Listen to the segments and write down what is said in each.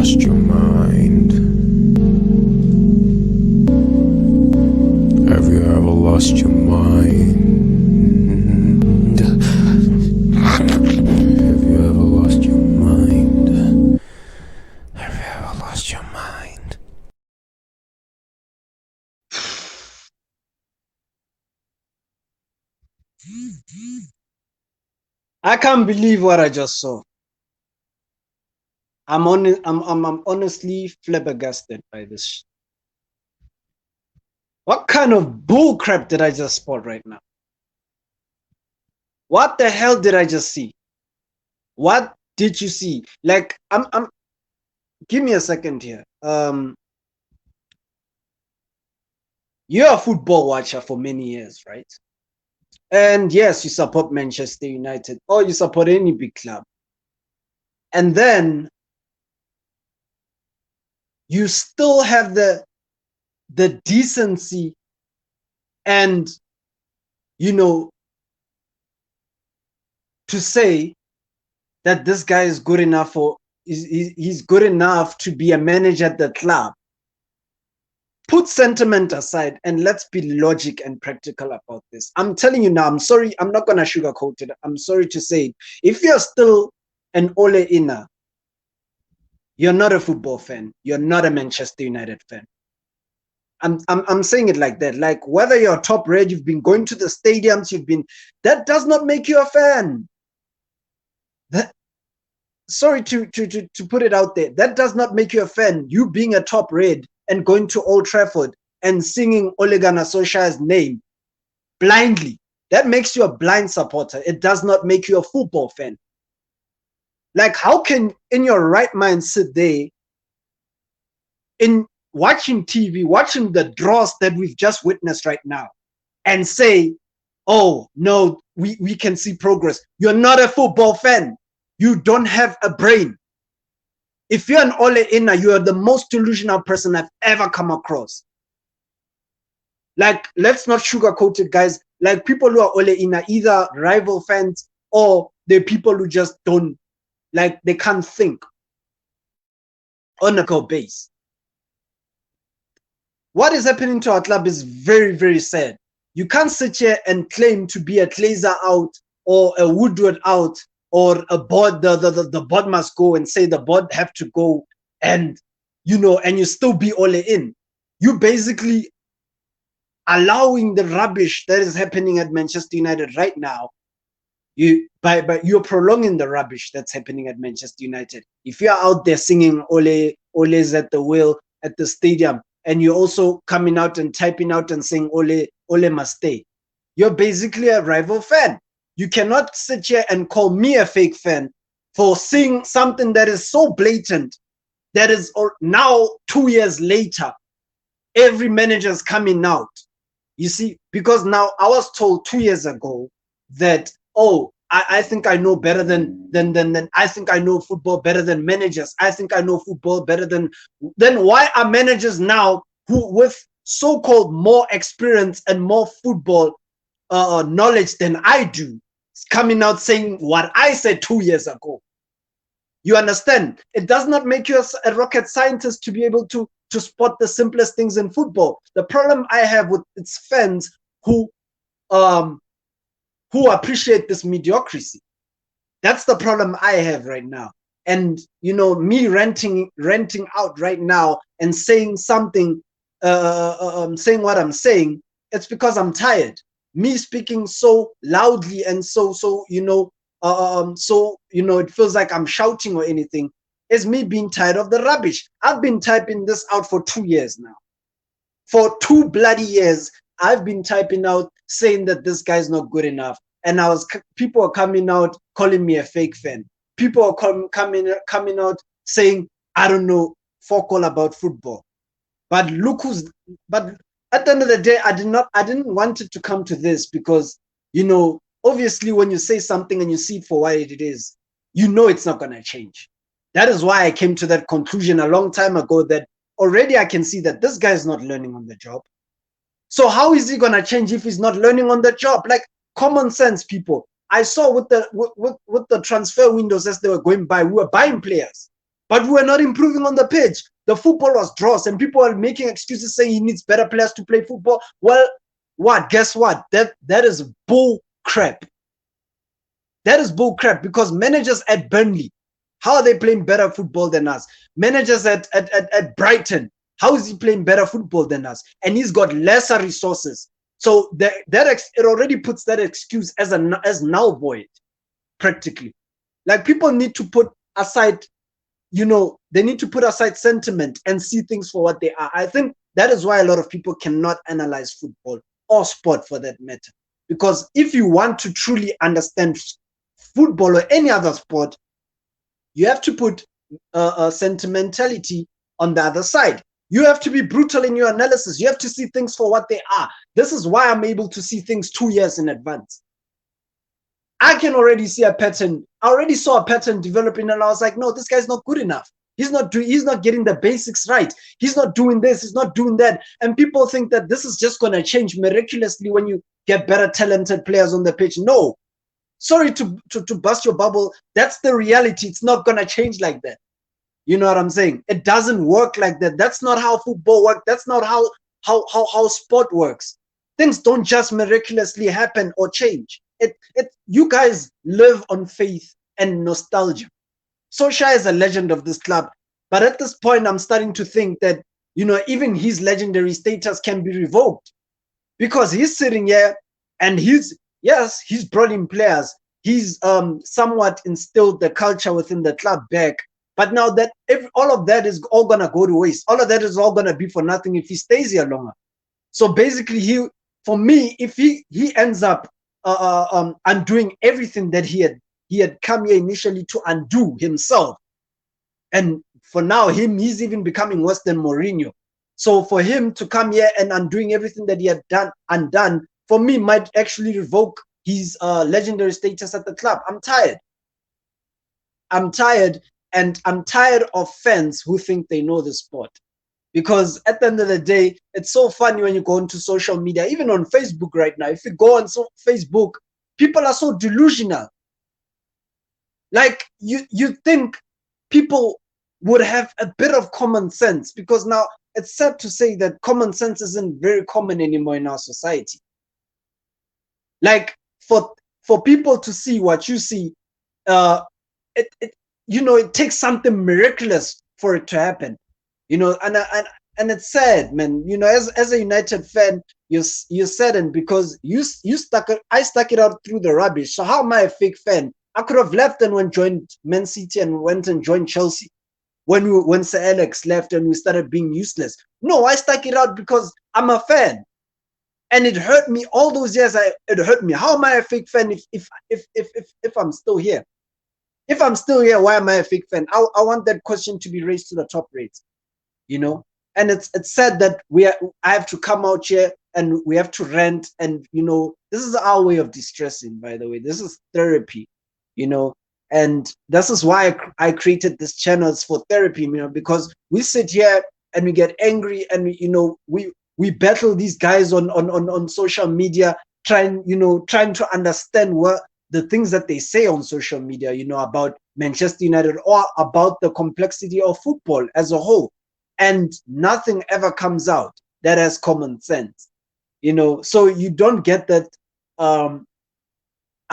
lost your mind? Have you ever lost your mind? Have you ever lost your mind? Have you ever lost your mind? I can't believe what I just saw. I'm honestly flabbergasted by this. What kind of bull crap did I just spot right now? What the hell did I just see? What did you see? Like, give me a second here. You're a football watcher for many years, right? And yes, you support Manchester United or you support any big club. And then you still have the decency and, you know, to say that this guy is good enough for he's good enough to be a manager at the club. Put sentiment aside and let's be logic and practical about this. I'm telling you now, I'm sorry, I'm not gonna sugarcoat it. I'm sorry to say it. If you're still an Ole Out, you're not a football fan, you're not a Manchester United fan. I'm saying it like that. Like, whether you're top red, you've been going to the stadiums, that does not make you a fan. Sorry to put it out there, that does not make you a fan. You being a top red and going to Old Trafford and singing Ole Gunnar Solskjaer's name blindly, that makes you a blind supporter. It does not make you a football fan. Like, how can in your right mind sit there in watching TV, watching the draws that we've just witnessed right now, and say, oh no, we can see progress? You're not a football fan. You don't have a brain. If you're an Ole Out, you are the most delusional person I've ever come across. Like, let's not sugarcoat it, guys. Like, people who are Ole Out, either rival fans or they're people who just don't, like, they can't think on a base. What is happening to our club is very, very sad. You can't sit here and claim to be a Glazer out or a Woodward out or a board, the board must go, and say the board have to go, and and you still be all in. You basically allowing the rubbish that is happening at Manchester United right now. You're prolonging the rubbish that's happening at Manchester United. If you're out there singing Ole's at the wheel at the stadium, and you're also coming out and typing out and saying Ole must stay, you're basically a rival fan. You cannot sit here and call me a fake fan for seeing something that is so blatant, that is now 2 years later, every manager is coming out. You see, because now I was told 2 years ago that, oh, I think I know better than I think I know football better than managers. I think I know football better than why are managers now who with so-called more experience and more football knowledge than I do coming out saying what I said 2 years ago? You understand? It does not make you a rocket scientist to be able to spot the simplest things in football. The problem I have with its fans who appreciate this mediocrity. That's the problem I have right now. And me ranting out right now and saying something, saying what I'm saying, it's because I'm tired. Me speaking so loudly and so it feels like I'm shouting or anything, is me being tired of the rubbish. I've been typing this out for 2 years now. For 2 bloody years, I've been typing out saying that this guy's not good enough, and people are coming out calling me a fake fan. People are coming out saying I don't know fuck all about football. But look who's. But at the end of the day, I didn't want it to come to this, because obviously when you say something and you see it for what it is, it's not gonna change. That is why I came to that conclusion a long time ago, that already I can see that this guy is not learning on the job. So how is he gonna change if he's not learning on the job? Like, common sense, people. I saw with the transfer windows as they were going by, we were buying players. but we were not improving on the pitch. The football was dross, and people are making excuses saying he needs better players to play football. Well, what? Guess what? That is bull crap. That is bull crap, because managers at Burnley, how are they playing better football than us? Managers at Brighton, how is he playing better football than us? And he's got lesser resources. So it already puts that excuse as null void, practically. Like, people need to put aside, they need to put aside sentiment and see things for what they are. I think that is why a lot of people cannot analyze football or sport for that matter. Because if you want to truly understand football or any other sport, you have to put sentimentality on the other side. You have to be brutal in your analysis. You have to see things for what they are. This is why I'm able to see things 2 years in advance. I can already see a pattern. I already saw a pattern developing, and I was like, no, this guy's not good enough. He's not getting the basics right. He's not doing this. He's not doing that. And people think that this is just going to change miraculously when you get better talented players on the pitch. No. Sorry to bust your bubble. That's the reality. It's not going to change like that. You know what I'm saying? It doesn't work like that. That's not how football works. That's not how sport works. Things don't just miraculously happen or change. You guys live on faith and nostalgia. Solskjaer is a legend of this club, but at this point, I'm starting to think that, even his legendary status can be revoked, because he's sitting here and he's brought in players. He's somewhat instilled the culture within the club back. But now that all of that is all gonna go to waste. All of that is all gonna be for nothing if he stays here longer. So basically, for me, if he ends up undoing everything that he had come here initially to undo himself, and for now he's even becoming worse than Mourinho. So for him to come here and undoing everything that he had undone, for me, might actually revoke his legendary status at the club. I'm tired, and I'm tired of fans who think they know the sport. Because at the end of the day, it's so funny when you go into social media, even on Facebook right now. If you go on Facebook, people are so delusional. Like, you think people would have a bit of common sense, because now it's sad to say that common sense isn't very common anymore in our society. Like, for people to see what you see, it takes something miraculous for it to happen. And it's sad, man. As a United fan, you're saddened because I stuck it out through the rubbish. So how am I a fake fan? I could have left and joined Man City and went and joined Chelsea when Sir Alex left and we started being useless. No, I stuck it out because I'm a fan, and it hurt me all those years. It hurt me. How am I a fake fan if I'm still here? If I'm still here, why am I a fake fan? I want that question to be raised to the top rates. And it's sad that I have to come out here and we have to rant, and this is our way of distressing, by the way. This is therapy, and this is why I created this channel. It's for therapy, because we sit here and we get angry, and we battle these guys on social media, trying to understand what the things that they say on social media, about Manchester United or about the complexity of football as a whole. And nothing ever comes out that has common sense, so you don't get that, I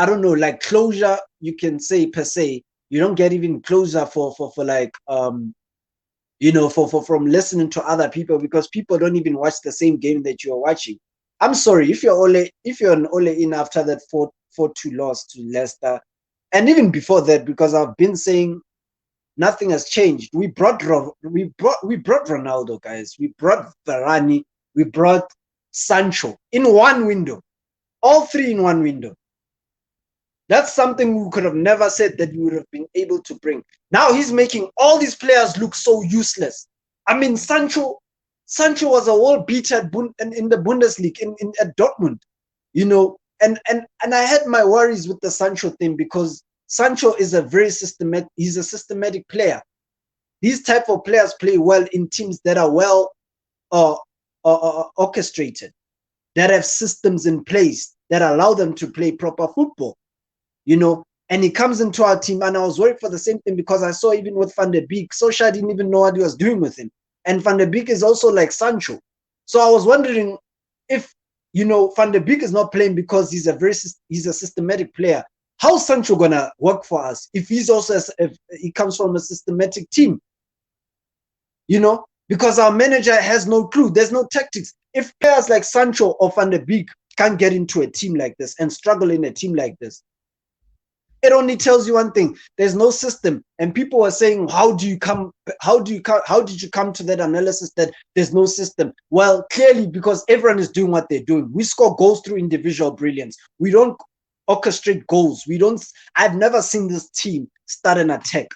don't know, like closure, you can say, per se. You don't get even closure for like, from listening to other people, because people don't even watch the same game that you're watching. I'm sorry, if you're an Ole in after that 4-2 loss to Leicester, and even before that, because I've been saying nothing has changed. We brought Ronaldo, guys. We brought Varane. We brought Sancho in one window. All three in one window. That's something we could have never said that we would have been able to bring. Now he's making all these players look so useless. I mean, Sancho was a world beater in the Bundesliga at Dortmund, and I had my worries with the Sancho thing, because Sancho is he's a systematic player. These type of players play well in teams that are well orchestrated, that have systems in place that allow them to play proper football, and he comes into our team, and I was worried for the same thing because I saw even with Van der Beek, Solskjaer didn't even know what he was doing with him. And Van der Beek is also like Sancho. So I was wondering if, Van der Beek is not playing because he's a systematic player. How's Sancho gonna work for us if if he comes from a systematic team? Because our manager has no clue. There's no tactics. If players like Sancho or Van der Beek can't get into a team like this and struggle in a team like this, it only tells you one thing: there's no system. And people are saying, how did you come to that analysis that there's no system? Well, clearly because everyone is doing what they're doing. We score goals through individual brilliance. We don't orchestrate goals. I've never seen this team start an attack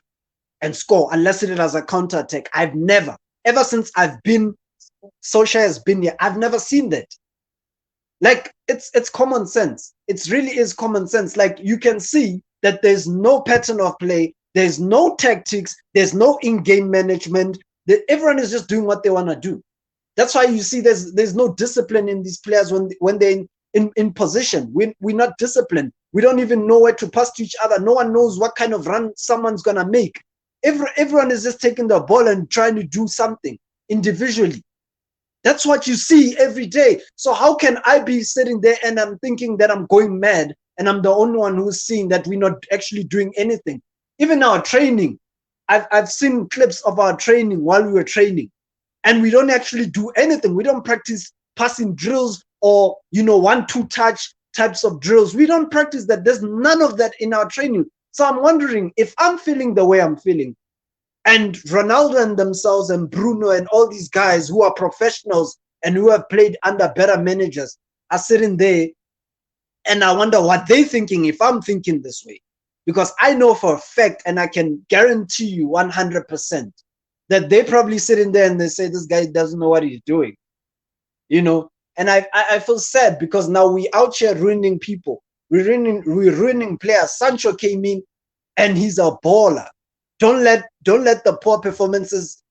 and score unless it is as a counter attack. I've never, ever since Solskjaer has been here, I've never seen that. Like, it's common sense. It really is common sense. Like, you can see that there's no pattern of play, there's no tactics, there's no in-game management. Everyone is just doing what they want to do. That's why you see there's no discipline in these players when they're in position. We're not disciplined. We don't even know where to pass to each other. No one knows what kind of run someone's gonna make. Everyone is just taking the ball and trying to do something individually. That's what you see every day. So how can I be sitting there and I'm thinking that I'm going mad and I'm the only one who's seeing that we're not actually doing anything? Even our training, I've seen clips of our training while we were training, and we don't actually do anything. We don't practice passing drills or 1-2 touch types of drills. We don't practice that. There's none of that in our training. So I'm wondering, if I'm feeling the way I'm feeling, and Ronaldo and themselves and Bruno and all these guys who are professionals and who have played under better managers are sitting there, and I wonder what they're thinking if I'm thinking this way. Because I know for a fact, and I can guarantee you 100%, that they're probably sitting there and they say, this guy doesn't know what he's doing. And I feel sad because now we out here ruining people. We're ruining players. Sancho came in and he's a baller. Don't let the poor performances,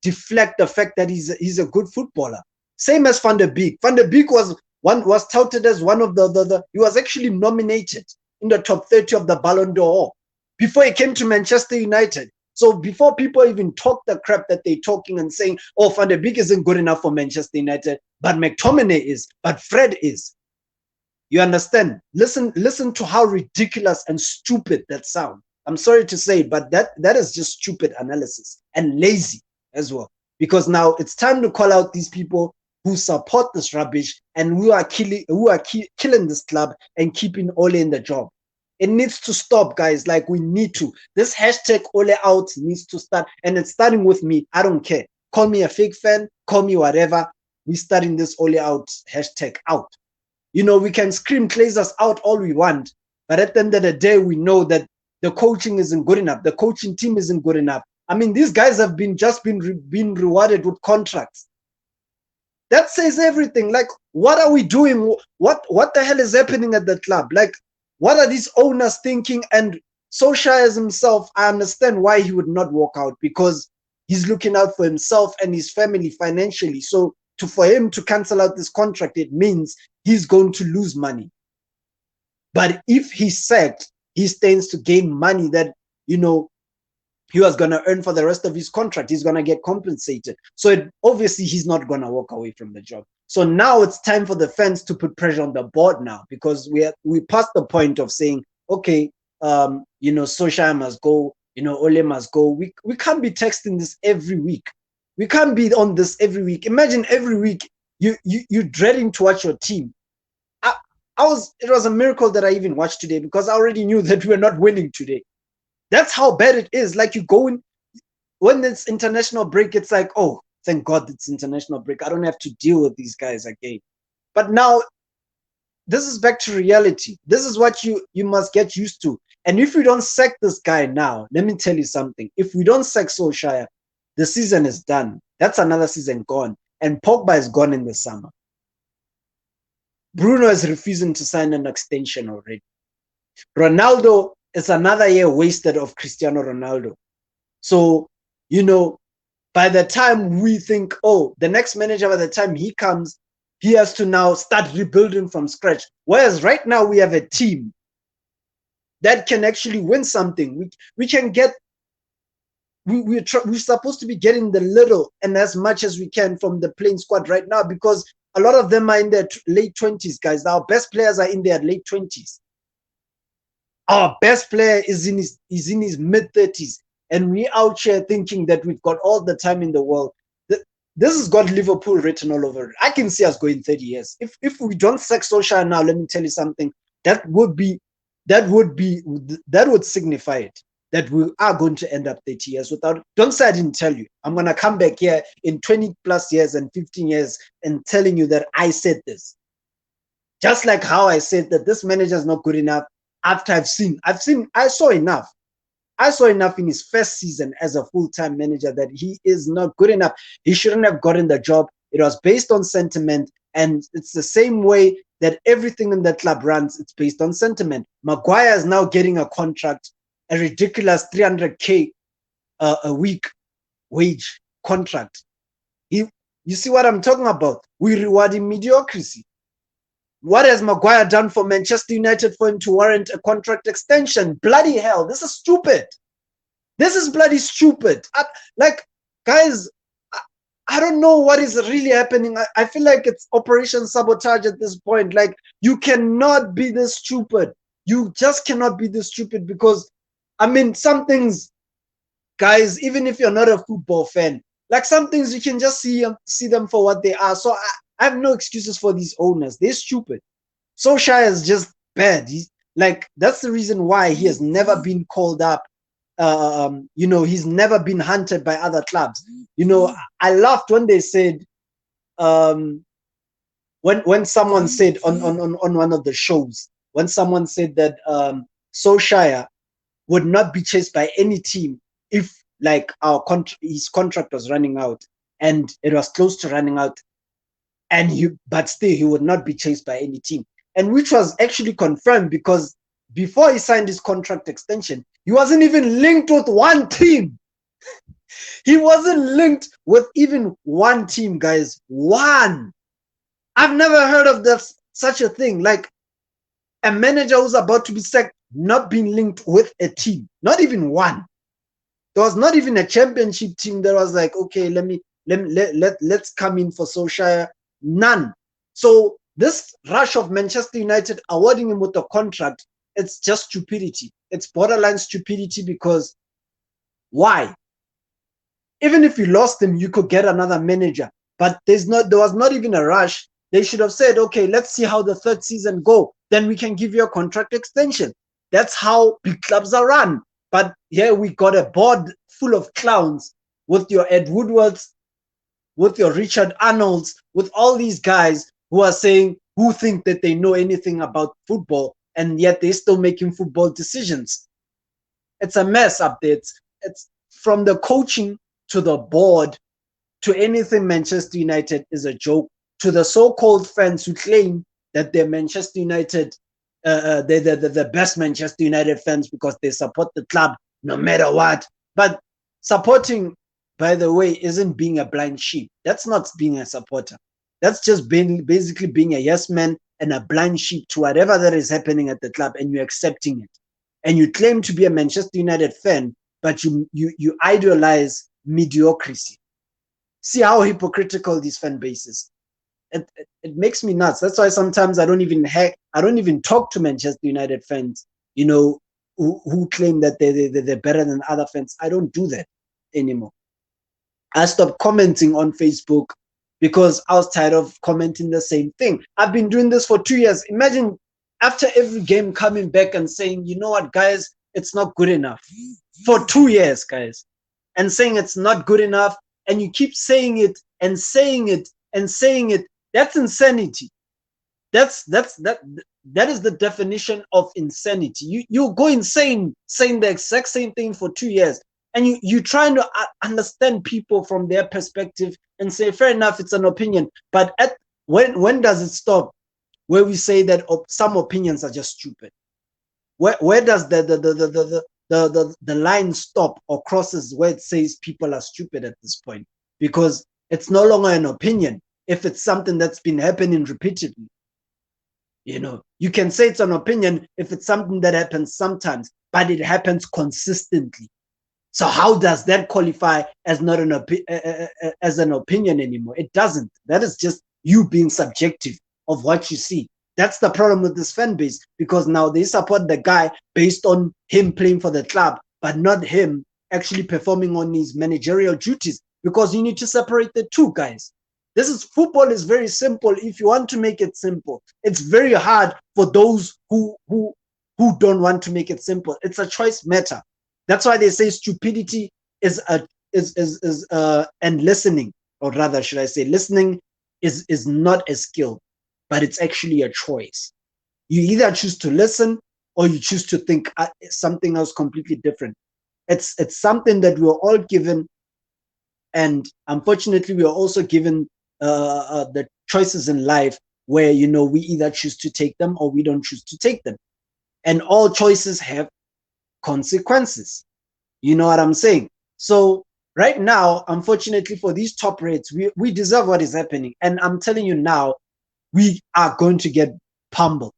deflect the fact that he's a good footballer. Same as Van der Beek. Van der Beek was touted as one of he was actually nominated in the top 30 of the Ballon d'Or before he came to Manchester United. So before people even talk the crap that they're talking and saying, oh, Van der Beek isn't good enough for Manchester United, but McTominay is, but Fred is. You understand? Listen to how ridiculous and stupid that sounds. I'm sorry to say it, but that is just stupid analysis and lazy as well. Because now it's time to call out these people who support this rubbish and who are killing this club and keeping Ole in the job. It needs to stop, guys. Like, we need to. This hashtag Ole Out needs to start, and it's starting with me. I don't care. Call me a fake fan, call me whatever. We're starting this Ole Out hashtag out. We can scream Glazers out all we want, but at the end of the day, we know that the coaching isn't good enough. The coaching team isn't good enough. I mean, these guys have been rewarded with contracts. That says everything. Like, what are we doing? What the hell is happening at the club? Like, what are these owners thinking? And Solskjaer himself, I understand why he would not walk out, because he's looking out for himself and his family financially. So for him to cancel out this contract, it means he's going to lose money. But if he's sacked, he stands to gain money that, he was going to earn for the rest of his contract. He's going to get compensated. So obviously he's not going to walk away from the job. So now it's time for the fans to put pressure on the board now, because we passed the point of saying, okay, Solskjaer must go, Ole must go. We can't be texting this every week. We can't be on this every week. Imagine every week you're dreading to watch your team. It was a miracle that I even watched today, because I already knew that we were not winning today. That's how bad it is. Like, you go in when it's international break, it's like, oh, thank God it's international break. I don't have to deal with these guys again. But now this is back to reality. This is what you must get used to. And if we don't sack this guy now, let me tell you something. If we don't sack Solskjaer, the season is done. That's another season gone. And Pogba is gone in the summer. Bruno is refusing to sign an extension already. Ronaldo is another year wasted of Cristiano Ronaldo. So, by the time we think, oh, the next manager, by the time he comes, he has to now start rebuilding from scratch. Whereas right now we have a team that can actually win something. We can get, we're supposed to be getting the little and as much as we can from the playing squad right now, because a lot of them are in their late 20s, guys. Our best players are in their late 20s. Our best player is in his mid 30s, and we out here thinking that we've got all the time in the world. This has got Liverpool written all over it. I can see us going 30 years. If we don't sack Solskjaer now, let me tell you something. That would signify it, that we are going to end up 30 years without. Don't say I didn't tell you. I'm gonna come back here in 20 plus years and 15 years and telling you that I said this. Just like how I said that this manager is not good enough after I saw enough. I saw enough in his first season as a full-time manager that he is not good enough. He shouldn't have gotten the job. It was based on sentiment, and it's the same way that everything in that club runs. It's based on sentiment. Maguire is now getting a contract, a ridiculous 300k a week wage contract. You see what I'm talking about? We're rewarding mediocrity. What has Maguire done for Manchester United for him to warrant a contract extension? Bloody hell, this is stupid. This is bloody stupid. Guys, I don't know what is really happening. I feel like it's Operation Sabotage at this point. Like, you cannot be this stupid. You just cannot be this stupid, because, I mean, some things, guys, even if you're not a football fan, like some things you can just see them for what they are. So I have no excuses for these owners. They're stupid. Solskjaer is just bad. That's the reason why he has never been called up. He's never been hunted by other clubs. I laughed when they said, when someone said on one of the shows, when someone said that Solskjaer would not be chased by any team if his contract was running out, and it was close to running out, but still he would not be chased by any team, and which was actually confirmed, because before he signed his contract extension, he wasn't even linked with one team. He wasn't linked with even one team, guys. One. I've never heard of such a thing. Like a manager who's about to be sacked not being linked with a team, not even one. There was not even a championship team that was like, okay, let's come in for Solskjaer. None. So this rush of Manchester United awarding him with a contract, it's just stupidity. It's borderline stupidity, because why? Even if you lost him, you could get another manager. But there was not even a rush. They should have said, okay, let's see how the third season go. Then we can give you a contract extension. That's how big clubs are run. But here we got a board full of clowns, with your Ed Woodwards, with your Richard Arnolds, with all these guys who think that they know anything about football, and yet they're still making football decisions. It's a mess up there. It's from the coaching to the board to anything Manchester United is a joke, to the so-called fans who claim that they're Manchester United, they're the best Manchester United fans because they support the club no matter what. But supporting, by the way, isn't being a blind sheep. That's not being a supporter. That's just basically being a yes man and a blind sheep to whatever that is happening at the club, and you're accepting it. And you claim to be a Manchester United fan, but you idolize mediocrity. See how hypocritical these fan bases. It makes me nuts. That's why sometimes I don't even talk to Manchester United fans, who claim that they're better than other fans. I don't do that anymore. I stopped commenting on Facebook because I was tired of commenting the same thing. I've been doing this for 2 years. Imagine after every game coming back and saying, you know what, guys, it's not good enough. For 2 years, guys. And saying it's not good enough. And you keep saying it and saying it and saying it. That's insanity. That is the definition of insanity. You go insane saying the exact same thing for 2 years. And you trying to understand people from their perspective and say, fair enough, it's an opinion. But when does it stop? Where we say that some opinions are just stupid. Where does the line stop or crosses where it says people are stupid at this point? Because it's no longer an opinion if it's something that's been happening repeatedly. You can say it's an opinion if it's something that happens sometimes, but it happens consistently. So how does that qualify as not as an opinion anymore? It doesn't. That is just you being subjective of what you see. That's the problem with this fan base, because now they support the guy based on him playing for the club, but not him actually performing on his managerial duties, because you need to separate the two, guys. Football is very simple if you want to make it simple. It's very hard for those who don't want to make it simple. It's a choice matter. That's why they say stupidity is and listening, or rather, should I say, listening is not a skill, but it's actually a choice. You either choose to listen or you choose to think something else completely different. It's something that we're all given, and unfortunately, we are also given the choices in life where we either choose to take them or we don't choose to take them, and all choices have consequences. You know what I'm saying? So right now, unfortunately for these top rates, we deserve what is happening. And I'm telling you now, we are going to get pummeled.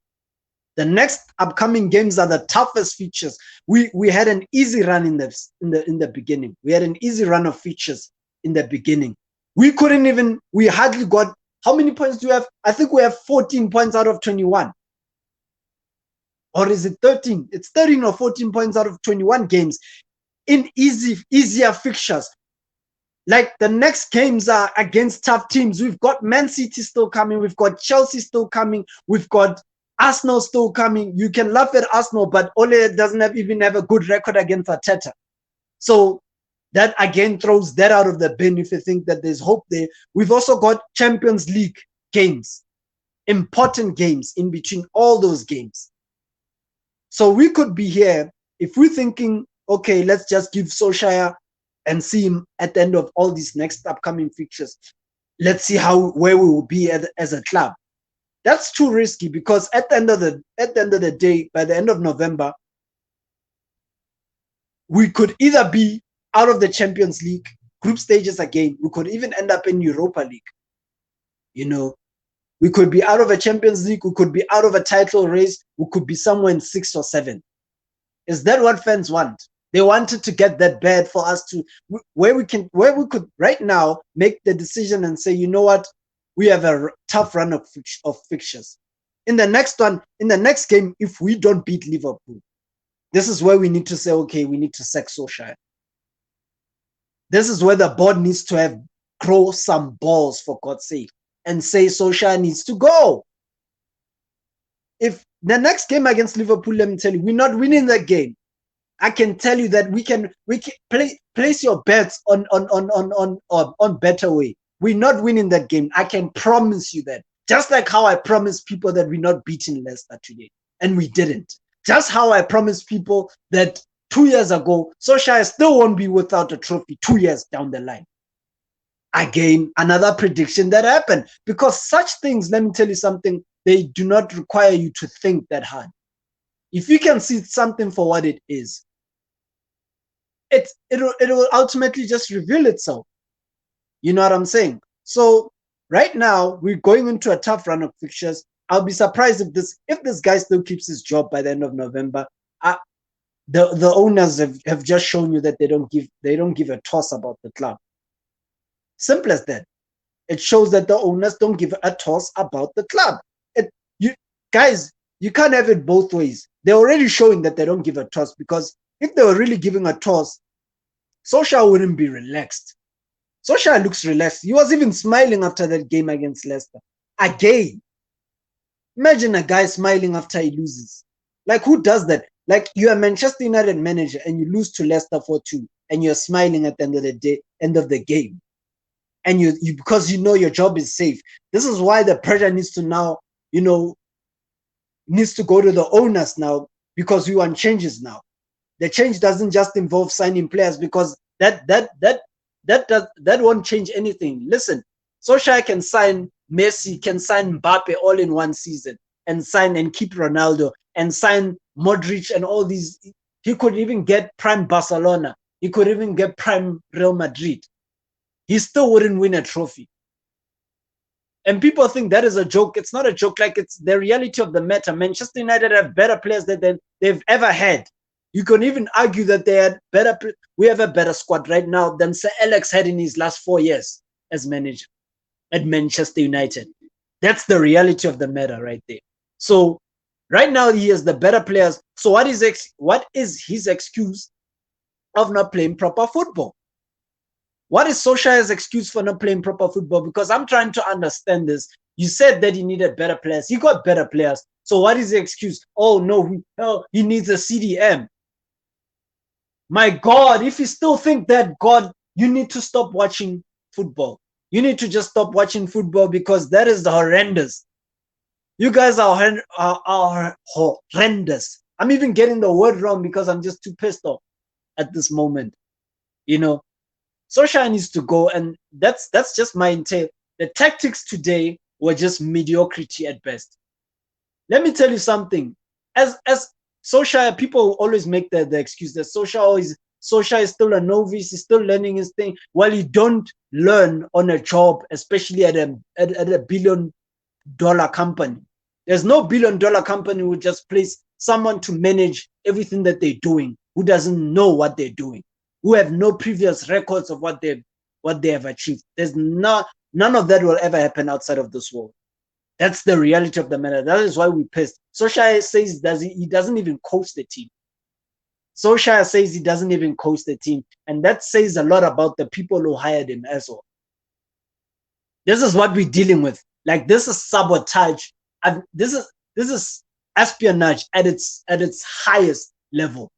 The next upcoming games are the toughest features. We had an easy run in the beginning. We had an easy run of features in the beginning. We hardly got, how many points do you have? I think we have 14 points out of 21. Or is it 13? It's 13 or 14 points out of 21 games in easier fixtures. Like the next games are against tough teams. We've got Man City still coming. We've got Chelsea still coming. We've got Arsenal still coming. You can laugh at Arsenal, but Ole doesn't even have a good record against Arteta. So that again throws that out of the bin if you think that there's hope there. We've also got Champions League games, important games in between all those games. So we could be here if we're thinking, okay, let's just give Solskjaer and see him at the end of all these next upcoming fixtures. Let's see where we will be as a club. That's too risky, because at the end of the day, by the end of November, we could either be out of the Champions League group stages again. We could even end up in Europa League. We could be out of a Champions League. We could be out of a title race. We could be somewhere in 6 or 7. Is that what fans want? They wanted to get that bad for us to where we could right now make the decision and say, you know what, we have a tough run of fixtures. In the next game, if we don't beat Liverpool, this is where we need to say, okay, we need to sack Solskjaer. This is where the board needs to grow some balls, for God's sake, and say Solskjaer needs to go. If the next game against Liverpool, let me tell you, we're not winning that game. I can tell you that we can place your bets on better way. We're not winning that game. I can promise you that. Just like how I promised people that we're not beating Leicester today, and we didn't. Just how I promised people that 2 years ago, Solskjaer still won't be without a trophy 2 years down the line. Again, another prediction that happened, because such things, let me tell you something, they do not require you to think that hard. If you can see something for what it is, it will ultimately just reveal itself. You know what I'm saying? So right now we're going into a tough run of fixtures. I'll be surprised if this guy still keeps his job by the end of November. The owners have just shown you that they don't give a toss about the club. Simple as that. It shows that the owners don't give a toss about the club. Guys, you can't have it both ways. They're already showing that they don't give a toss, because if they were really giving a toss, Solskjaer wouldn't be relaxed. Solskjaer looks relaxed. He was even smiling after that game against Leicester. Again, imagine a guy smiling after he loses. Like, who does that? Like, you're a Manchester United manager and you lose to Leicester 4-2, and you're smiling at the end of the day, end of the game. And you because you know your job is safe. This is why the pressure needs to now, needs to go to the owners now, because we want changes now. The change doesn't just involve signing players, because that won't change anything. Listen, Solskjaer can sign Messi, can sign Mbappe all in one season, and sign and keep Ronaldo, and sign Modric and all these. He could even get prime Barcelona. He could even get prime Real Madrid. He still wouldn't win a trophy. And people think that is a joke. It's not a joke. Like, it's the reality of the matter. Manchester United have better players than they've ever had. You can even argue that they had better. We have a better squad right now than Sir Alex had in his last 4 years as manager at Manchester United. That's the reality of the matter right there. So right now he has the better players. So what is his excuse of not playing proper football? What is Solskjaer's excuse for not playing proper football? Because I'm trying to understand this. You said that he needed better players. He got better players. So what is the excuse? Oh, no, he needs a CDM. My God, if you still think that, God, you need to stop watching football. You need to just stop watching football, because that is horrendous. You guys are horrendous. I'm even getting the word wrong because I'm just too pissed off at this moment. You know, Solskjaer needs to go, and that's just my intent. The tactics today were just mediocrity at best. Let me tell you something. As Solskjaer, people always make the excuse that Solskjaer is still a novice, he's still learning his thing. Well, you don't learn on a job, especially at a $1 billion company. There's no $1 billion company who just place someone to manage everything that they're doing, who doesn't know what they're doing, who have no previous records of what they have achieved. There's none of that will ever happen outside of this world. That's the reality of the matter. That is why we pissed. Solskjaer says he doesn't even coach the team. Solskjaer says he doesn't even coach the team, and that says a lot about the people who hired him as well. This is what we're dealing with. Like, this is sabotage. This is espionage at its highest level.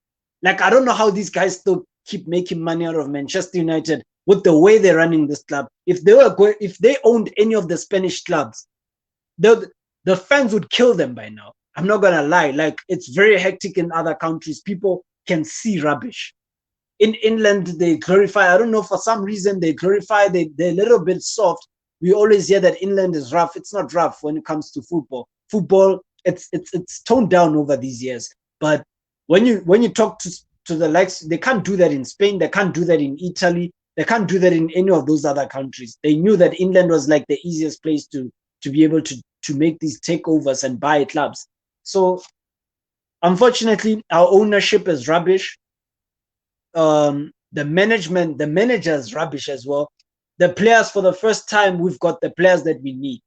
Like, I don't know how these guys still keep making money out of Manchester United with the way they're running this club. If they owned any of the Spanish clubs, the fans would kill them by now. I'm not gonna lie. Like, it's very hectic in other countries. People can see rubbish. In England, they glorify. I don't know, for some reason they glorify. They're a little bit soft. We always hear that England is rough. It's not rough when it comes to football. Football, it's toned down over these years. But when you talk to the likes, they can't do that in Spain. They can't do that in Italy. They can't do that in any of those other countries. They knew that England was like the easiest place to be able to make these takeovers and buy clubs. So unfortunately, our ownership is rubbish. The manager is rubbish as well. The players, for the first time, we've got the players that we need.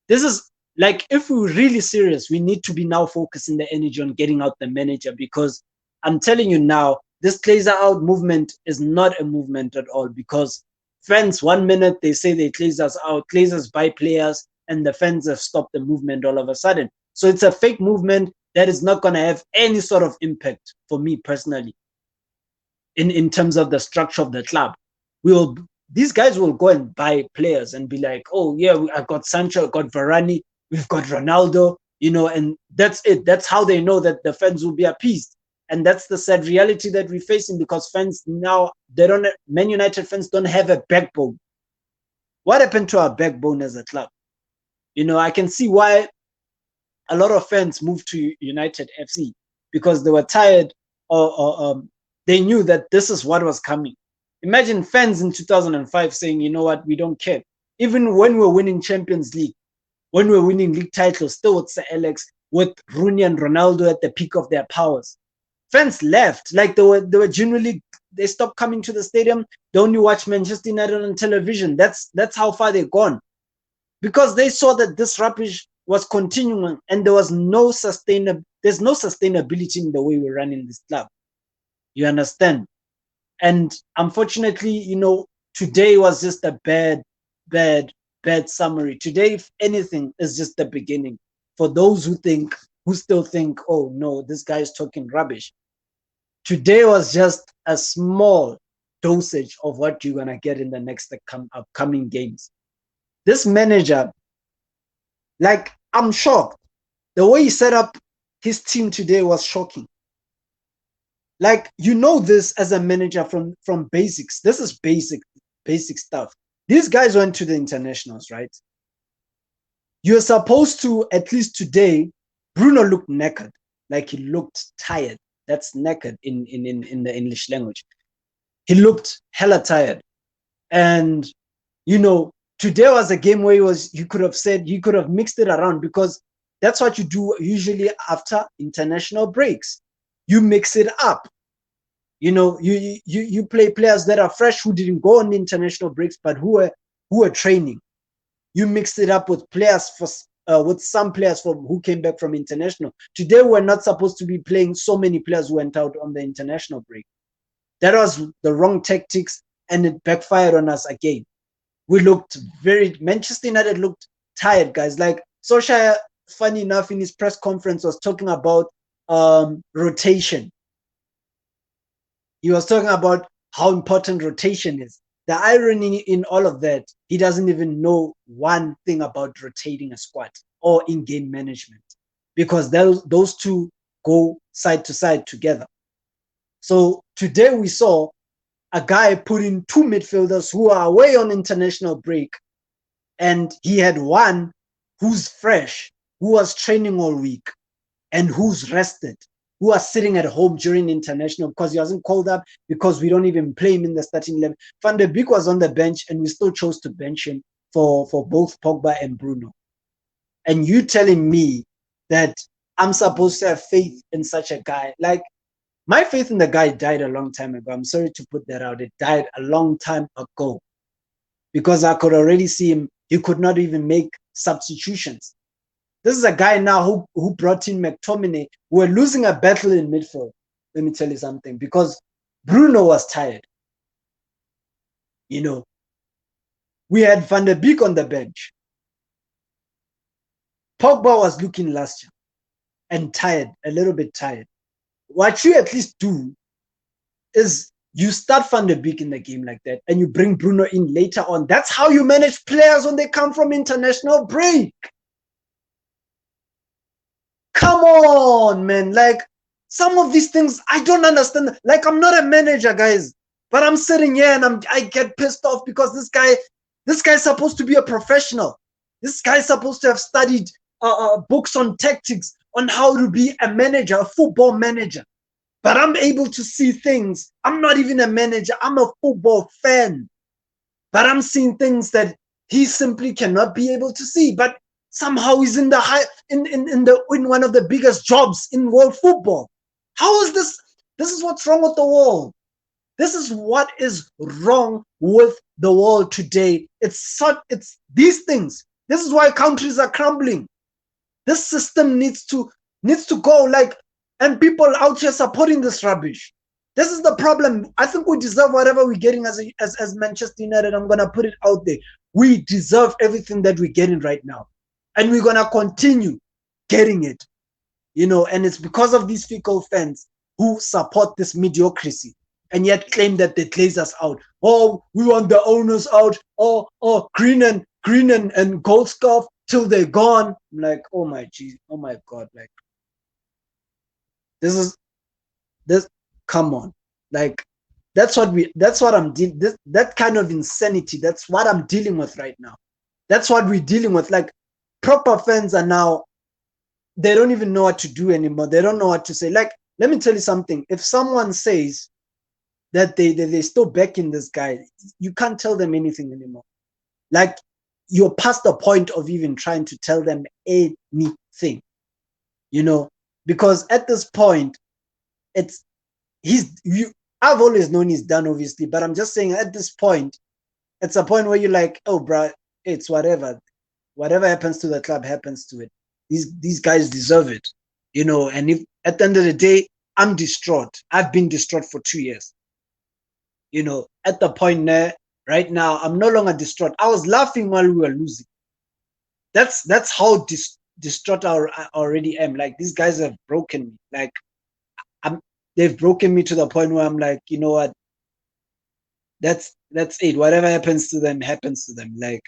This is like, if we're really serious, we need to be now focusing the energy on getting out the manager, because I'm telling you now, this Leicester out movement is not a movement at all, because fans, 1 minute they say they Leicester's out, Leicester's buy players, and the fans have stopped the movement all of a sudden. So it's a fake movement that is not going to have any sort of impact for me personally in terms of the structure of the club. These guys will go and buy players and be like, oh yeah, I got Sancho, I got Varane, we've got Ronaldo, and that's it. That's how they know that the fans will be appeased. And that's the sad reality that we're facing, because fans now, Man United fans don't have a backbone. What happened to our backbone as a club? I can see why a lot of fans moved to United FC, because they were tired, or they knew that this is what was coming. Imagine fans in 2005 saying, you know what, we don't care. Even when we're winning Champions League, when we're winning league titles, still with Sir Alex, with Rooney and Ronaldo at the peak of their powers, fans left. Like, they were genuinely, they stopped coming to the stadium. They only watch Manchester United on television. That's how far they've gone, because they saw that this rubbish was continuing, and there's no sustainability in the way we're running this club. You understand? And unfortunately, today was just a bad summary. Today, if anything, is just the beginning. For those who still think, oh no, this guy is talking rubbish. Today was just a small dosage of what you're gonna get in the next upcoming games. This manager, like, I'm shocked. The way he set up his team today was shocking. Like, this as a manager from basics. This is basic stuff. These guys went to the internationals, right? You're supposed to, at least today, Bruno looked naked. Like, he looked tired. That's naked in the English language. He looked hella tired. And, Today was a game where you could have said, you could have mixed it around, because that's what you do usually after international breaks. You mix it up. You know, you play players that are fresh, who didn't go on international breaks, but who are training. You mixed it up with players with some players who came back from international. Today we're not supposed to be playing so many players who went out on the international break. That was the wrong tactics, and it backfired on us again. We looked Manchester United looked tired, guys. Like Solskjaer, funny enough, in his press conference was talking about rotation. He was talking about how important rotation is. The irony in all of that, he doesn't even know one thing about rotating a squad or in-game management, because those two go side to side together. So today we saw a guy put in two midfielders who are away on international break, and he had one who's fresh, who was training all week, and who's rested, who are sitting at home during international because he wasn't called up, because we don't even play him in the starting 11. Van der Beek was on the bench, and we still chose to bench him for both Pogba and Bruno. And you telling me that I'm supposed to have faith in such a guy? Like, my faith in the guy died a long time ago. I'm sorry to put that out. It died a long time ago, because I could already see him. He could not even make substitutions. This is a guy now who brought in McTominay. We're losing a battle in midfield. Let me tell you something, because Bruno was tired. You know, we had Van der Beek on the bench. Pogba was looking last year and tired, a little bit tired. What you at least do is you start Van der Beek in the game like that, and you bring Bruno in later on. That's how you manage players when they come from international break. Come on, man. Like, some of these things I don't understand. Like, I'm not a manager, guys, but I'm sitting here and I get pissed off, because this guy's supposed to be a professional. This guy's supposed to have studied books on tactics, on how to be a manager, a football manager. But I'm able to see things. I'm not even a manager. I'm a football fan. But I'm seeing things that he simply cannot be able to see. But somehow he's in one of the biggest jobs in world football. How is this? This is what's wrong with the world. This is what is wrong with the world today. It's these things. This is why countries are crumbling. This system needs to go, like, and people out here supporting this rubbish. This is the problem. I think we deserve whatever we're getting as Manchester United. I'm gonna put it out there. We deserve everything that we're getting right now, and we're gonna continue getting it. You know, and it's because of these fickle fans who support this mediocrity and yet claim that they glaze us out. Oh, we want the owners out. Oh, green and gold scarf till they're gone. I'm like, oh my God, like, this. Come on, like, that's what I'm dealing. That kind of insanity. That's what I'm dealing with right now. That's what we're dealing with. Like, proper fans are now, they don't even know what to do anymore. They don't know what to say. Like, let me tell you something. If someone says that they still backing this guy, you can't tell them anything anymore. Like, you're past the point of even trying to tell them anything, you know, because at this point, I've always known he's done, obviously, but I'm just saying, at this point, it's a point where you're like, oh, bro, it's whatever happens to the club happens to it. These guys deserve it, you know. And if at the end of the day, I'm distraught. I've been distraught for 2 years, you know. At the point there, right now, I'm no longer distraught. I was laughing while we were losing. That's how distraught I already am. Like, these guys have broken me. Like, they've broken me to the point where I'm like, you know what? That's it. Whatever happens to them, happens to them. Like,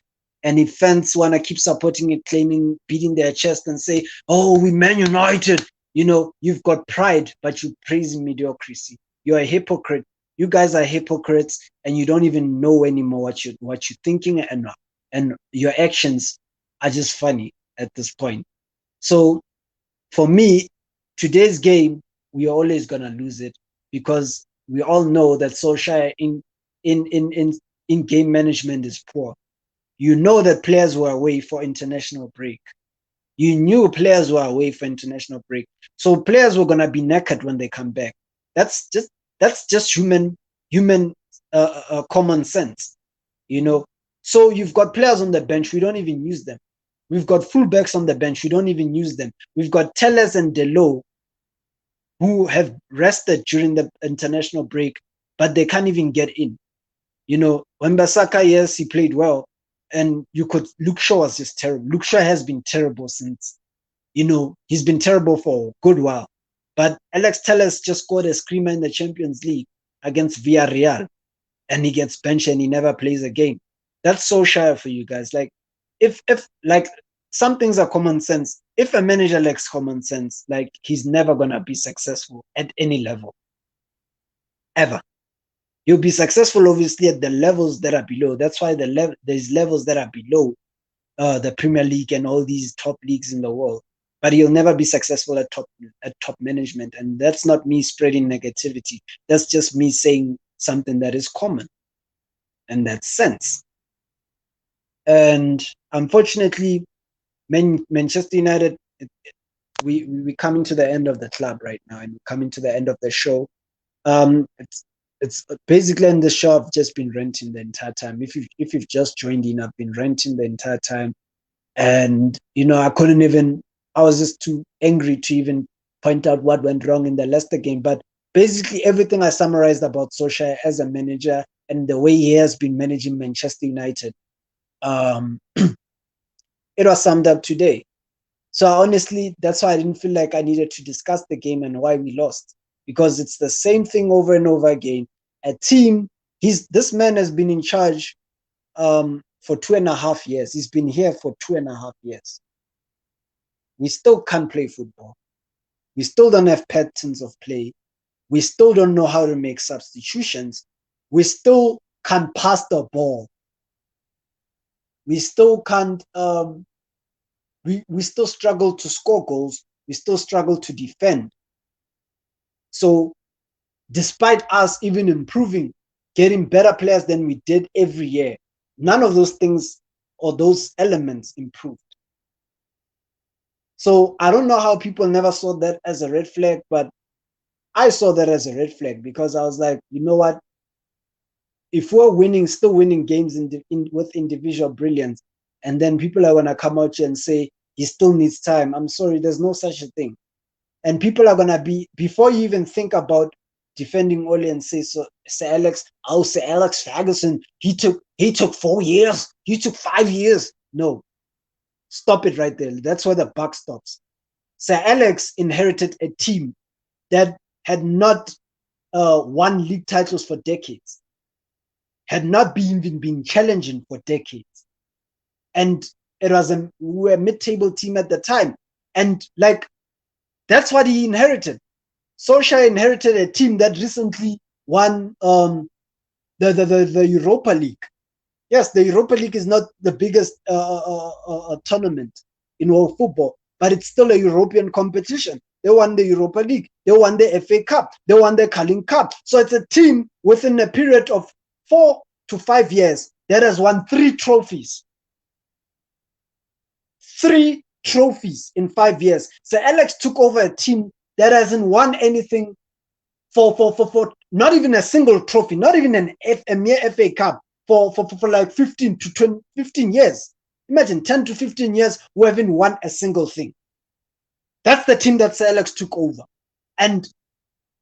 and if fans want to keep supporting it, claiming, beating their chest and say, oh, we Man United, you know, you've got pride, but you praise mediocrity. You're a hypocrite. You guys are hypocrites, and you don't even know anymore what you're thinking, and your actions are just funny at this point. So for me, today's game, we are always gonna lose it, because we all know that Solskjaer in game management is poor. You know that players were away for international break. You knew players were away for international break. So players were gonna be naked when they come back. That's just human common sense, you know. So you've got players on the bench, we don't even use them. We've got fullbacks on the bench, we don't even use them. We've got Tellers and Delo who have rested during the international break, but they can't even get in. You know, when Basaka, yes, he played well, and Luke Shaw was just terrible. Luke Shaw has been terrible since, you know, he's been terrible for a good while. But Alex Telles just scored a screamer in the Champions League against Villarreal, and he gets benched and he never plays a game. That's so shy for you guys. Like, if like some things are common sense. If a manager lacks common sense, like he's never gonna be successful at any level, ever. He'll be successful, obviously, at the levels that are below. That's why there's levels that are below the Premier League and all these top leagues in the world. But he'll never be successful at top management. And that's not me spreading negativity. That's just me saying something that is common in that sense. And unfortunately, Manchester United, we're coming to the end of the club right now, and we're coming to the end of the show. It's basically in the show I've just been ranting the entire time. If you've just joined in, I've been ranting the entire time, and you know, I was just too angry to even point out what went wrong in the Leicester game. But basically everything I summarized about Solskjaer as a manager and the way he has been managing Manchester United, it was summed up today. So honestly, that's why I didn't feel like I needed to discuss the game and why we lost, because it's the same thing over and over again. A team, this man has been in charge for 2.5 years. He's been here for 2.5 years. We still can't play football. We still don't have patterns of play. We still don't know how to make substitutions. We still can't pass the ball. We still can't. We still struggle to score goals. We still struggle to defend. So despite us even improving, getting better players than we did every year, none of those things or those elements improved. So I don't know how people never saw that as a red flag, but I saw that as a red flag, because I was like, you know what? If we're winning, still winning games with individual brilliance, and then people are going to come out here and say he still needs time, I'm sorry, there's no such a thing. And people are going to be, before you even think about defending Ole and say, so Sir Alex Ferguson, he took 4 years, he took 5 years. No, stop it right there. That's where the buck stops. Sir Alex inherited a team that had not won league titles for decades, had not even been challenging for decades. And it was we were a mid-table team at the time. And like, that's what he inherited. Solskjaer inherited a team that recently won the Europa League. Yes, the Europa League is not the biggest tournament in world football, but it's still a European competition. They won the Europa League. They won the FA Cup. They won the Carling Cup. So it's a team within a period of 4 to 5 years that has won 3 trophies. 3 trophies in 5 years. Sir Alex took over a team that hasn't won anything for not even a single trophy, not even a mere FA Cup for like 15 to 20, 15 years. Imagine 10 to 15 years we haven't won a single thing. That's the team that Sir Alex took over. And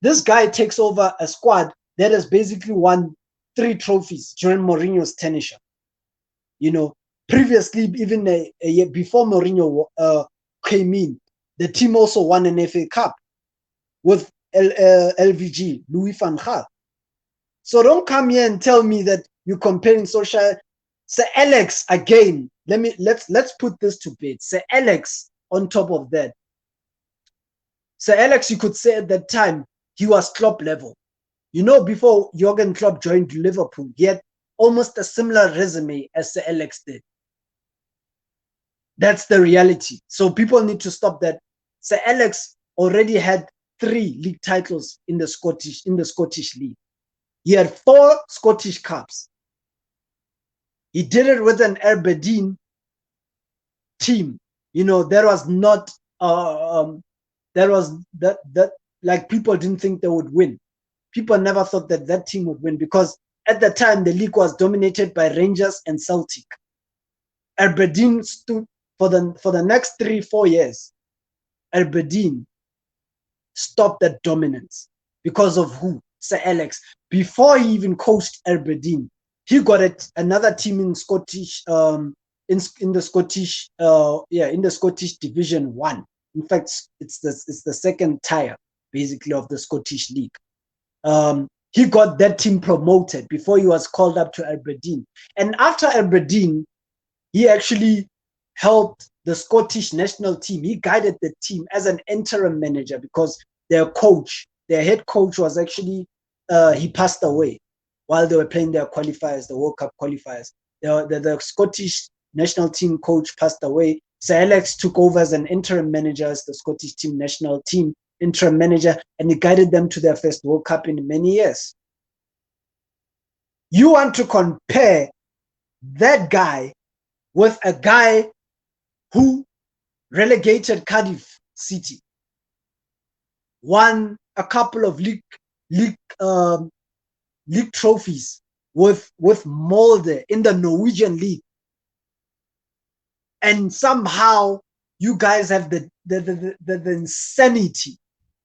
this guy takes over a squad that has basically won 3 trophies during Mourinho's tenure. You know, previously, even a year before Mourinho came in, the team also won an FA Cup with LVG, Louis van Gaal. So don't come here and tell me that you're comparing Solskjaer. Sir Alex, again, let's put this to bed. Sir Alex, on top of that, Sir Alex, you could say at that time, he was Klopp level. You know, before Jurgen Klopp joined Liverpool, he had almost a similar resume as Sir Alex did. That's the reality. So people need to stop that. Sir Alex already had 3 league titles in the Scottish League. He had 4 Scottish Cups. He did it with an Aberdeen team. There was not there was that like people didn't think they would win. People never thought that that team would win because at the time the league was dominated by Rangers and Celtic. Aberdeen stood for the next 3-4 years. Aberdeen stopped that dominance because of who? Sir Alex. Before he even coached Aberdeen, he got another team in Scottish in the Scottish Division 1. In fact, it's the second tier basically of the Scottish League. He got that team promoted before he was called up to Aberdeen. And after Aberdeen, he actually helped the Scottish national team. He guided the team as an interim manager because their head coach was actually, he passed away while they were playing their qualifiers, the World Cup qualifiers. The Scottish national team coach passed away. Sir Alex took over as an interim manager as the Scottish team national team interim manager, and he guided them to their first World Cup in many years. You want to compare that guy with a guy who relegated Cardiff City, won a couple of league trophies with Molde in the Norwegian league, and somehow you guys have the insanity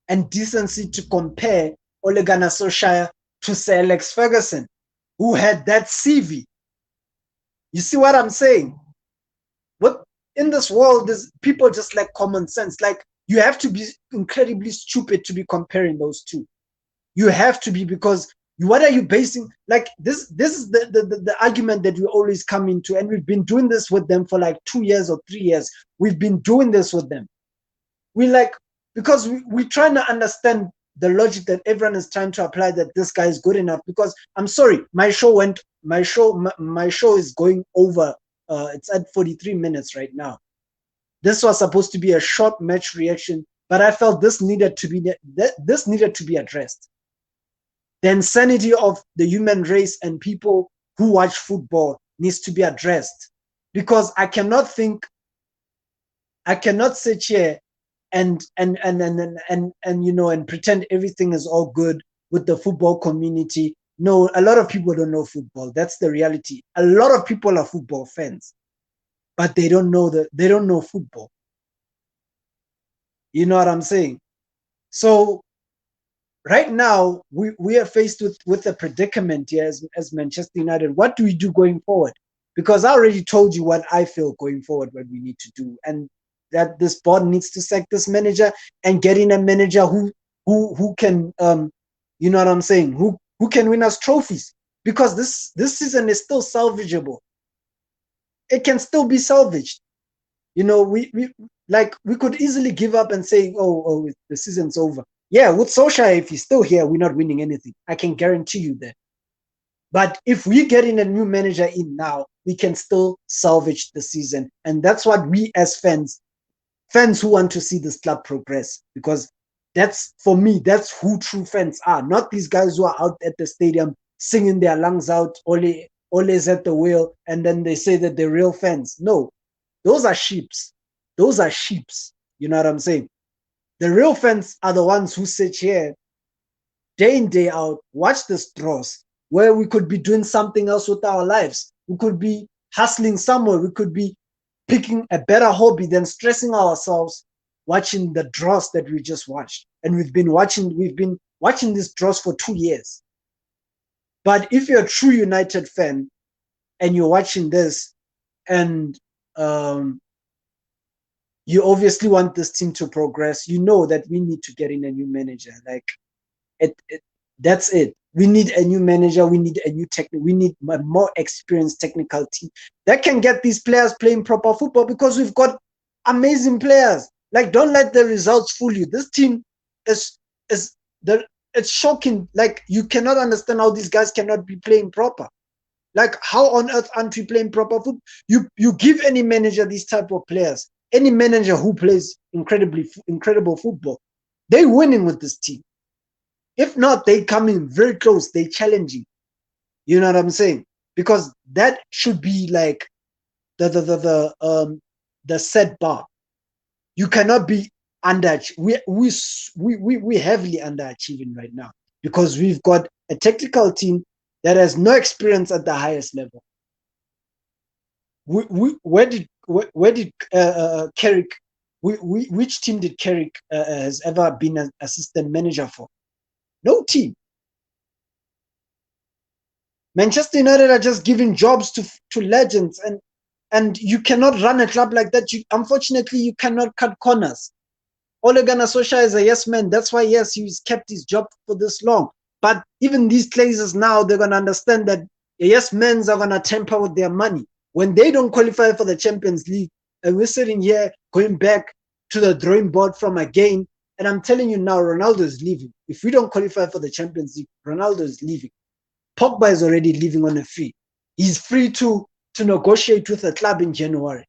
and decency to compare Ole Gunnar Solskjaer to Sir Alex Ferguson, who had that CV. You see what I'm saying? What in this world is people just lack common sense. Like, you have to be incredibly stupid to be comparing those two. You have to be, because what are you basing? Like, this is the argument that we always come into, and we've been doing this with them for like 2 years or 3 years. We've been doing this with them. Because we're trying to understand the logic that everyone is trying to apply, that this guy is good enough. Because I'm sorry, my show is going over. It's at 43 minutes right now. This was supposed to be a short match reaction, but I felt this needed to be addressed. The insanity of the human race and people who watch football needs to be addressed, because I cannot sit here and pretend everything is all good with the football community. No, a lot of people don't know football. That's the reality. A lot of people are football fans, but they don't know football. You know what I'm saying? So right now we are faced with a predicament here as Manchester United. What do we do going forward? Because I already told you what I feel going forward, what we need to do, and that this board needs to sack this manager and get in a manager who can you know what I'm saying, who can win us trophies, because this season is still salvageable. It can still be salvaged. We could easily give up and say, oh, the season's over. Yeah, with Solskjaer, if he's still here, we're not winning anything. I can guarantee you that. But if we get in a new manager in now, we can still salvage the season. And that's what we as fans who want to see this club progress, because for me, that's who true fans are. Not these guys who are out at the stadium singing their lungs out, Ole's at the wheel, and then they say that they're real fans. No, those are sheeps. Those are sheeps. You know what I'm saying? The real fans are the ones who sit here day in, day out, watch this draws, where we could be doing something else with our lives. We could be hustling somewhere. We could be picking a better hobby than stressing ourselves watching the draws that we just watched. And we've been watching these draws for 2 years. But if you're a true United fan and you're watching this, and you obviously want this team to progress, you know that we need to get in a new manager. That's it. We need a new manager. We need a new we need a more experienced technical team that can get these players playing proper football, because we've got amazing players. Like, don't let the results fool you. This team it's shocking. Like, you cannot understand how these guys cannot be playing proper. Like, how on earth aren't we playing proper football? You give any manager these type of players, any manager who plays incredible football, they're winning with this team. If not, they come in very close. They challenging. You know what I'm saying? because that should be like the set bar. You cannot be we heavily underachieving right now because we've got a technical team that has no experience at the highest level. Where did Carrick? Which team did Carrick has ever been an assistant manager for? No team. Manchester United are just giving jobs to legends, and you cannot run a club like that. Unfortunately, you cannot cut corners. Ole Gunnar Solskjaer is a yes man. That's why, yes, he's kept his job for this long. But even these places now, they're going to understand that yes men are going to tamper with their money. When they don't qualify for the Champions League, and we're sitting here going back to the drawing board from again, and I'm telling you now, Ronaldo is leaving. If we don't qualify for the Champions League, Ronaldo is leaving. Pogba is already leaving on a fee. He's free to negotiate with a club in January.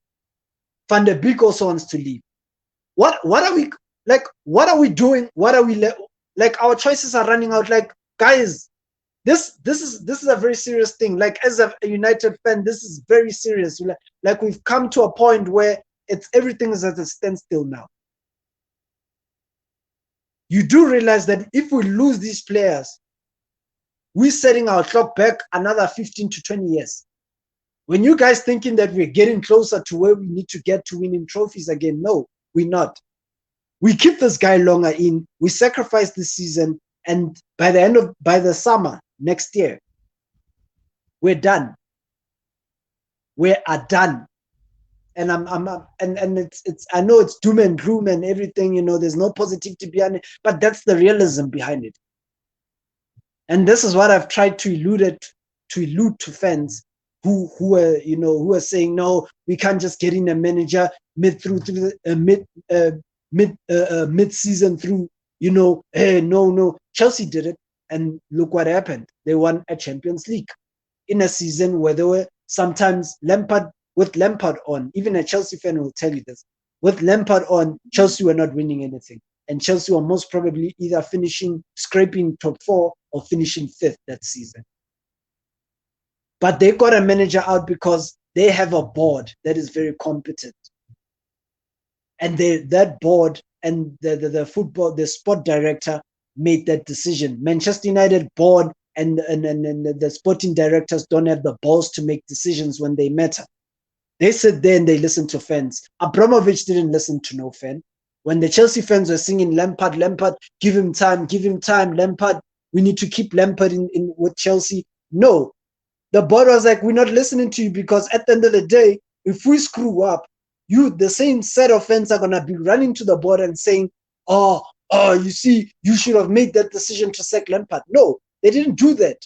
Van der Beek also wants to leave. What are we like? What are we doing? What are we like? Our choices are running out. Like, guys, this is a very serious thing. Like, as a United fan, this is very serious. Like we've come to a point where everything is at a standstill now. You do realize that if we lose these players, we're setting our clock back another 15 to 20 years. When you guys thinking that we're getting closer to where we need to get to winning trophies again, no, we're not. We keep this guy longer in, we sacrifice this season, and by the summer next year, we're done. We are done. And it's I know it's doom and gloom and everything, you know, there's no positivity behind it, but that's the realism behind it. And this is what I've tried to allude to fans who are saying, no, we can't just get in a manager mid season through, hey, no. Chelsea did it, and look what happened. They won a Champions League in a season where they were sometimes with Lampard on. Even a Chelsea fan will tell you this. With Lampard on, Chelsea were not winning anything. And Chelsea were most probably either scraping top 4 or finishing 5th that season. But they got a manager out because they have a board that is very competent. And that board and the sport director made that decision. Manchester United board and the sporting directors don't have the balls to make decisions when they matter. They sit there and they listen to fans. Abramovich didn't listen to no fan. When the Chelsea fans were singing Lampard, give him time, Lampard, we need to keep Lampard in with Chelsea. No, the board was like, we're not listening to you, because at the end of the day, if we screw up, the same set of fans are going to be running to the board and saying, oh, you see, you should have made that decision to sack Lampard. No, they didn't do that.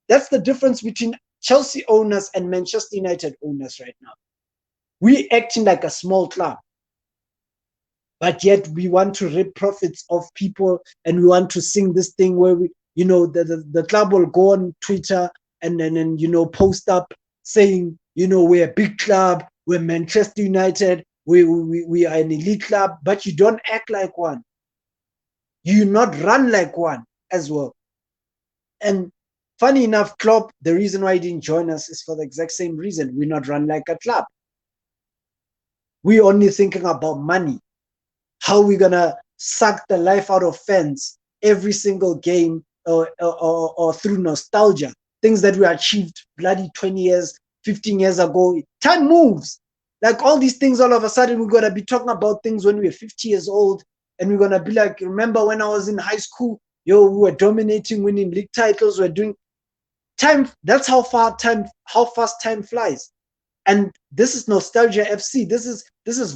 That's the difference between Chelsea owners and Manchester United owners right now. We're acting like a small club, but yet we want to reap profits of people, and we want to sing this thing where the club will go on Twitter and then post up saying, we're a big club, we're Manchester United, we are an elite club, but you don't act like one. You not run like one as well. And funny enough, Klopp, the reason why he didn't join us is for the exact same reason. We not run like a club. We're only thinking about money. How we're gonna suck the life out of fans every single game, or through nostalgia. Things that we achieved bloody 20 years, 15 years ago. Time moves. Like all these things, all of a sudden we're gonna be talking about things when we're 50 years old, and we're gonna be like, remember when I was in high school? We were dominating, winning league titles. We're doing time. That's how fast time flies. And this is Nostalgia FC. This is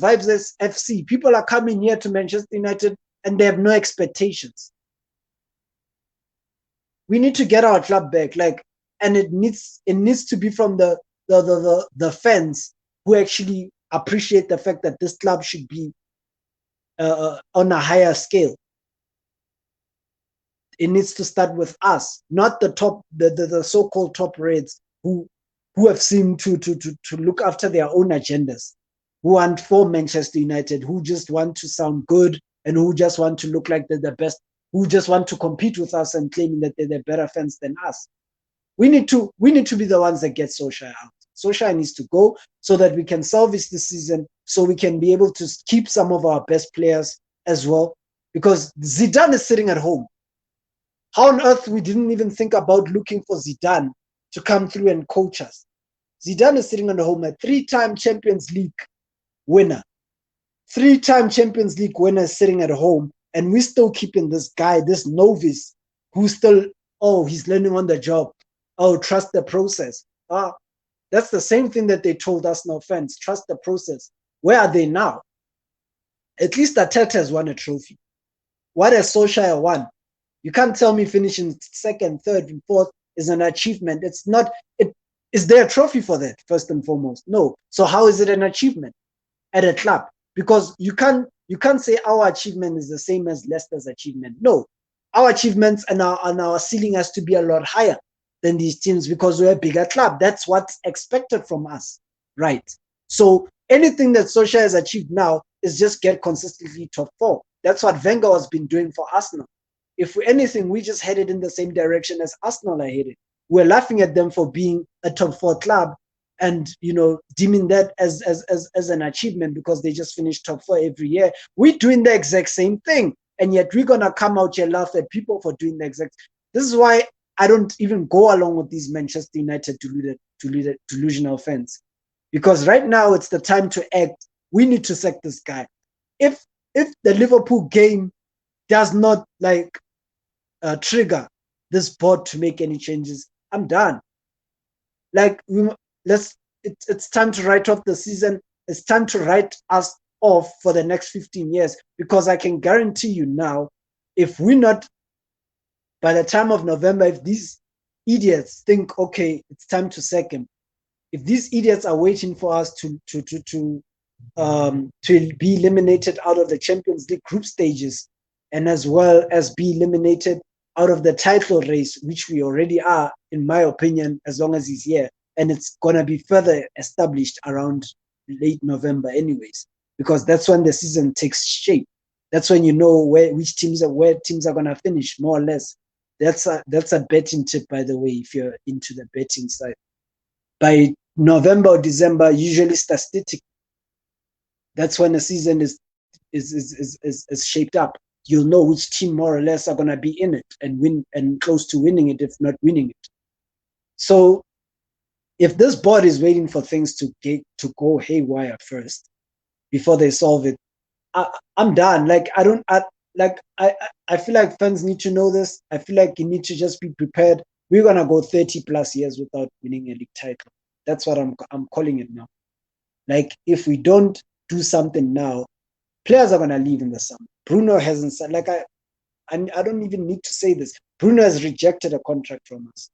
Vibes FC. People are coming here to Manchester United and they have no expectations. We need to get our club back, and it needs to be from the fans who actually appreciate the fact that this club should be on a higher scale. It needs to start with us, not the so-called top Reds who have seemed to look after their own agendas, who aren't for Manchester United, who just want to sound good, and who just want to look like they're the best, who just want to compete with us and claiming that they're better fans than us. We need to be the ones that get Solskjaer out. Solskjaer needs to go so that we can salvage the season, so we can be able to keep some of our best players as well. Because Zidane is sitting at home. How on earth we didn't even think about looking for Zidane to come through and coach us? Zidane is sitting at home, a 3-time Champions League winner. 3-time Champions League winner is sitting at home, and we're still keeping this guy, this novice, who's still, oh, he's learning on the job. Oh, trust the process. That's the same thing that they told us, no offense. Trust the process. Where are they now? At least Arteta has won a trophy. What has Solskjaer won? You can't tell me finishing second, third, and fourth is an achievement. It's not. Is there a trophy for that, first and foremost? No. So how is it an achievement at a club? Because you can't say our achievement is the same as Leicester's achievement. No. Our achievements and our ceiling has to be a lot higher than these teams because we're a bigger club. That's what's expected from us, right? So anything that Solskjaer has achieved now is just get consistently top 4. That's what Wenger has been doing for Arsenal. If anything, we just headed in the same direction as Arsenal are headed. We're laughing at them for being a top 4 club and, you know, deeming that as an achievement because they just finish top 4 every year. We're doing the exact same thing. And yet we're going to come out here and laugh at people for doing the exact. This is why I don't even go along with these Manchester United delusional fans. Because right now it's the time to act. We need to sack this guy. If the Liverpool game does not trigger this board to make any changes, I'm done. It's time to write off the season. It's time to write us off for the next 15 years, because I can guarantee you now, if we're not, by the time of November, if these idiots think, okay, it's time to sack him, if these idiots are waiting for us to be eliminated out of the Champions League group stages, and as well as be eliminated out of the title race, which we already are, in my opinion, as long as he's here, and it's going to be further established around late November anyways, because that's when the season takes shape. That's when you know where teams are going to finish, more or less. That's a betting tip, by the way, if you're into the betting side. By November or December, usually statistically, that's when the season is shaped up. You'll know which team more or less are going to be in it and win and close to winning it, if not winning it. So if this board is waiting for things to go haywire first before they solve it, I'm done. I feel like fans need to know this. I feel like you need to just be prepared. We're gonna go 30 plus years without winning a league title. That's what I'm calling it now. Like, if we don't do something now, players are gonna leave in the summer. Bruno hasn't said, I don't even need to say this. Bruno has rejected a contract from us,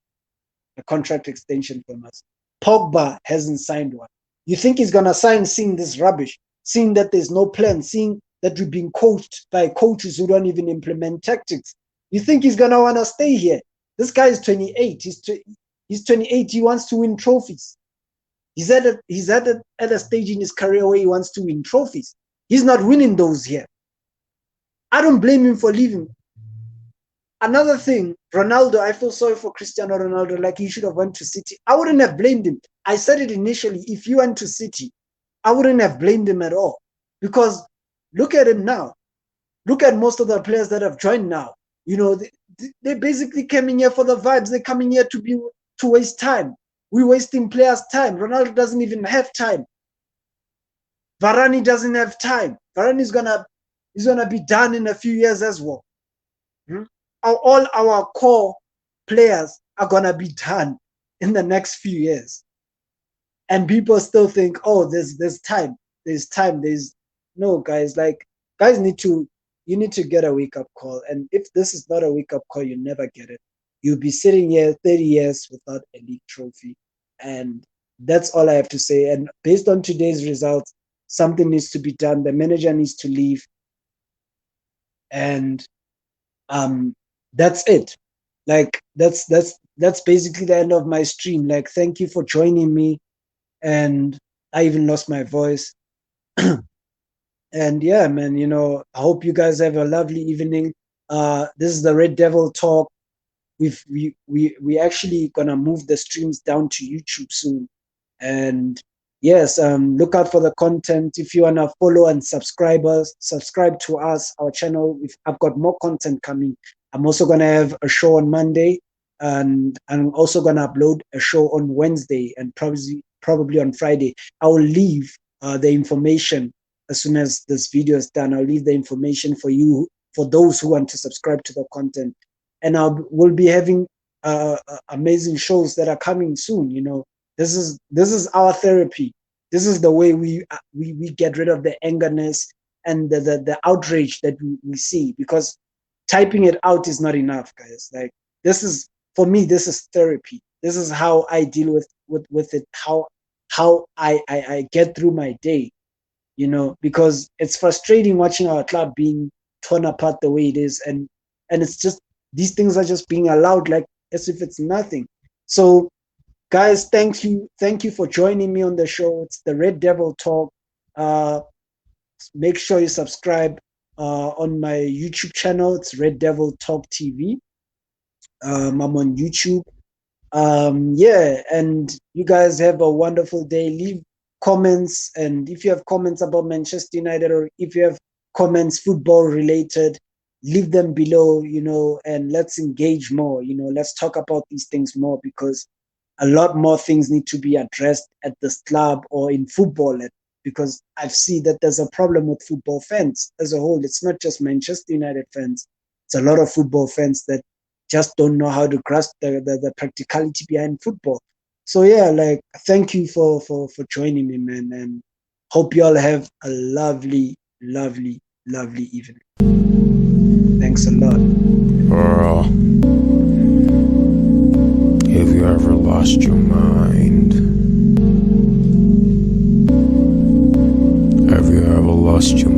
a contract extension from us. Pogba hasn't signed one. You think he's gonna sign seeing this rubbish, seeing that there's no plan, seeing that we've been coached by coaches who don't even implement tactics? You think he's gonna want to stay here? This guy is 28. He's 28. He wants to win trophies. He's at a stage in his career where he wants to win trophies. He's not winning those here. I don't blame him for leaving. Another thing, Ronaldo, I feel sorry for Cristiano Ronaldo, like he should have went to City. I wouldn't have blamed him. I said it initially, if he went to City, I wouldn't have blamed him at all. Because look at him now. Look at most of the players that have joined now. You know, they basically came in here for the vibes. They come in here to waste time. We're wasting players' time. Ronaldo doesn't even have time. Varane doesn't have time. Varane is gonna be done in a few years as well. All our core players are gonna be done in the next few years, and people still think, oh, there's time. There's time. No, guys. Guys you need to get a wake up call. And if this is not a wake up call, you never get it. You'll be sitting here 30 years without a league trophy, and that's all I have to say. And based on today's results, something needs to be done. The manager needs to leave, and that's it. That's basically the end of my stream. Thank you for joining me, and I even lost my voice. And yeah, man, I hope you guys have a lovely evening. This is the Red Devil Talk. we actually gonna move the streams down to YouTube soon. And yes, look out for the content. If you wanna follow and subscribe to us, our channel. I've got more content coming. I'm also gonna have a show on Monday, and I'm also gonna upload a show on Wednesday, and probably on Friday. I will leave the information as soon as this video is done. I'll leave the information for you, for those who want to subscribe to the content. And we'll be having amazing shows that are coming soon. You know, this is our therapy. This is the way we get rid of the angerness and the outrage that we see, because typing it out is not enough, guys. Like, this is, for me, this is therapy. This is how I deal with it, how I get through my day, you know, because it's frustrating watching our club being torn apart the way it is, and it's just, these things are just being allowed, like as if it's nothing. So guys, thank you for joining me on the show. It's the Red Devil Talk. Make sure you subscribe on my YouTube channel. It's Red Devil Talk TV. I'm on YouTube. Yeah, and you guys have a wonderful day. Leave comments, and if you have comments about Manchester United, or if you have comments football related, leave them below, you know, and let's engage more. You know, let's talk about these things more, because a lot more things need to be addressed at this club or in football, because I've seen that there's a problem with football fans as a whole. It's not just Manchester United fans. It's a lot of football fans that just don't know how to grasp the practicality behind football. So yeah, like, thank you for joining me, man, and hope you all have a lovely evening. Thanks a lot. Girl, have you ever lost your mind? Have you ever lost your